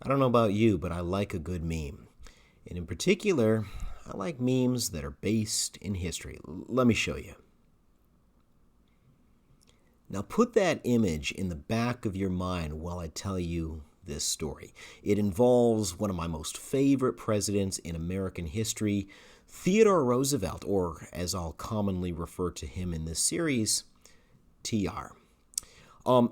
I don't know about you, but I like a good meme. And in particular, I like memes that are based in history. Let me show you. Now, put that image in the back of your mind while I tell you this story. It involves one of my most favorite presidents in American history, Theodore Roosevelt, or as I'll commonly refer to him in this series, TR.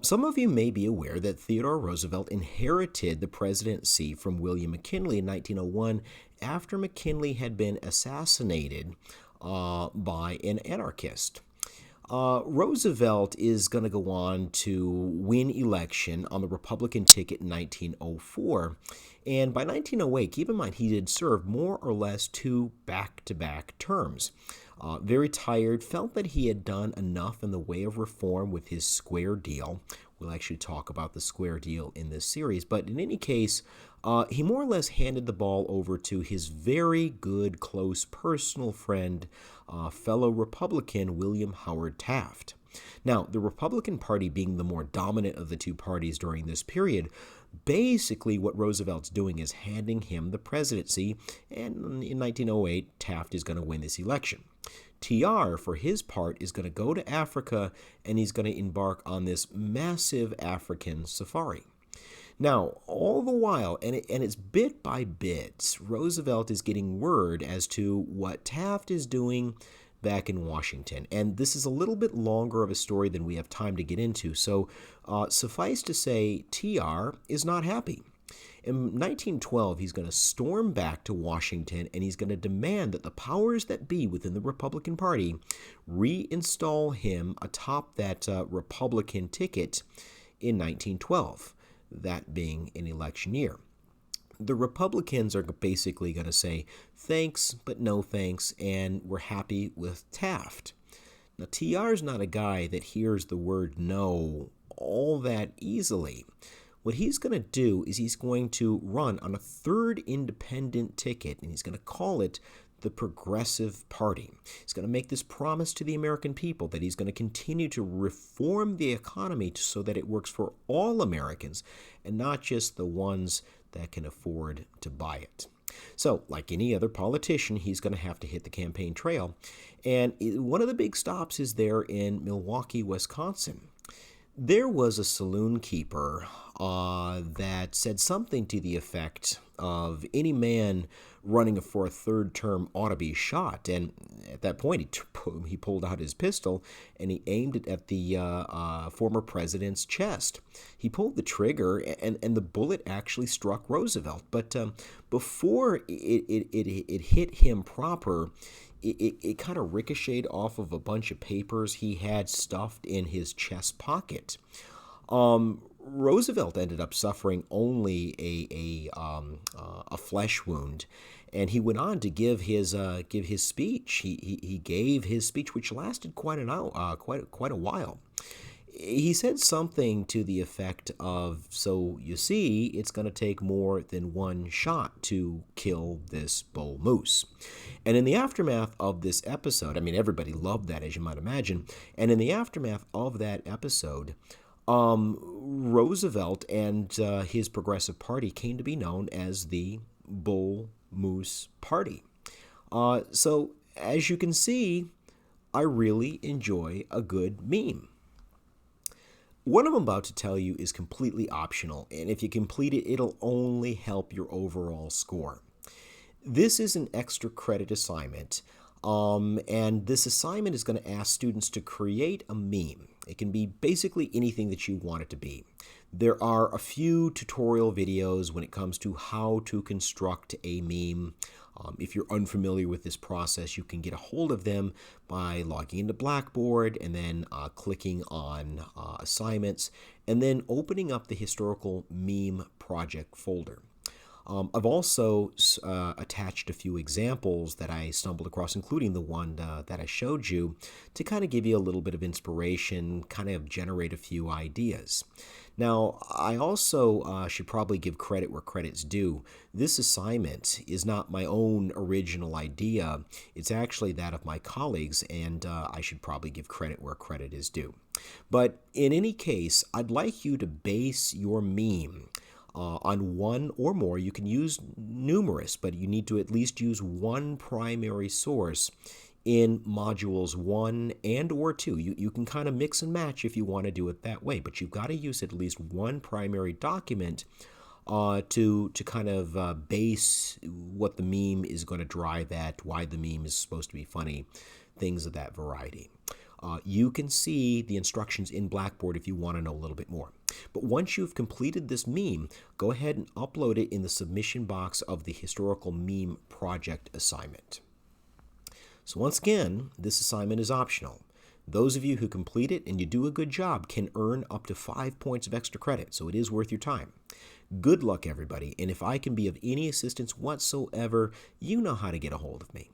Some of you may be aware that Theodore Roosevelt inherited the presidency from William McKinley in 1901 after McKinley had been assassinated by an anarchist. Roosevelt is going to go on to win election on the Republican ticket in 1904. And by 1908, keep in mind, he did serve more or less two back-to-back terms. Very tired, felt that he had done enough in the way of reform with his square deal. We'll actually talk about the square deal in this series. But in any case, he more or less handed the ball over to his very good, close, personal friend, fellow Republican William Howard Taft. Now, the Republican Party being the more dominant of the two parties during this period, basically what Roosevelt's doing is handing him the presidency, and in 1908, Taft is going to win this election. TR, for his part, is going to go to Africa, and he's going to embark on this massive African safari. Now, all the while, and it's bit by bit, Roosevelt is getting word as to what Taft is doing back in Washington. And this is a little bit longer of a story than we have time to get into. So suffice to say, TR is not happy. In 1912, he's going to storm back to Washington and he's going to demand that the powers that be within the Republican Party reinstall him atop that Republican ticket in 1912, that being an election year. The Republicans are basically going to say thanks, but no thanks, and we're happy with Taft. Now, TR is not a guy that hears the word no all that easily. What he's going to do is he's going to run on a third independent ticket, and he's going to call it the Progressive Party. He's going to make this promise to the American people that he's going to continue to reform the economy so that it works for all Americans and not just the ones that can afford to buy it. So, like any other politician, he's going to have to hit the campaign trail. And one of the big stops is there in Milwaukee, Wisconsin. There was a saloon keeper that said something to the effect of any man running for a third term ought to be shot. And at that point, he pulled out his pistol and he aimed it at the former president's chest. He pulled the trigger and the bullet actually struck Roosevelt. But before it hit him proper, it kind of ricocheted off of a bunch of papers he had stuffed in his chest pocket. Roosevelt ended up suffering only a flesh wound, and he went on to give his speech. He gave his speech, which lasted quite a while. He said something to the effect of, so you see, it's going to take more than one shot to kill this bull moose. And in the aftermath of this episode, I mean, everybody loved that, as you might imagine. And in the aftermath of that episode, Roosevelt and his Progressive Party came to be known as the Bull Moose Party. So, as you can see, I really enjoy a good meme. What I'm about to tell you is completely optional, and if you complete it, it'll only help your overall score. This is an extra credit assignment, and this assignment is going to ask students to create a meme. It can be basically anything that you want it to be. There are a few tutorial videos when it comes to how to construct a meme. If you're unfamiliar with this process, you can get a hold of them by logging into Blackboard and then clicking on assignments and then opening up the historical meme project folder. I've also attached a few examples that I stumbled across, including the one that I showed you, to kind of give you a little bit of inspiration, kind of generate a few ideas. Now, I also should probably give credit where credit's due. This assignment is not my own original idea. It's actually that of my colleagues, and I should probably give credit where credit is due. But in any case, I'd like you to base your meme on one or more. You can use numerous, but you need to at least use one primary source in modules 1 and or 2. You can kind of mix and match if you want to do it that way, but you've got to use at least one primary document to kind of base what the meme is going to drive at, why the meme is supposed to be funny, things of that variety. You can see the instructions in Blackboard if you want to know a little bit more. But once you've completed this meme, go ahead and upload it in the submission box of the Historical Meme Project assignment. So once again, this assignment is optional. Those of you who complete it and you do a good job can earn up to 5 points of extra credit, so it is worth your time. Good luck, everybody, and if I can be of any assistance whatsoever, you know how to get a hold of me.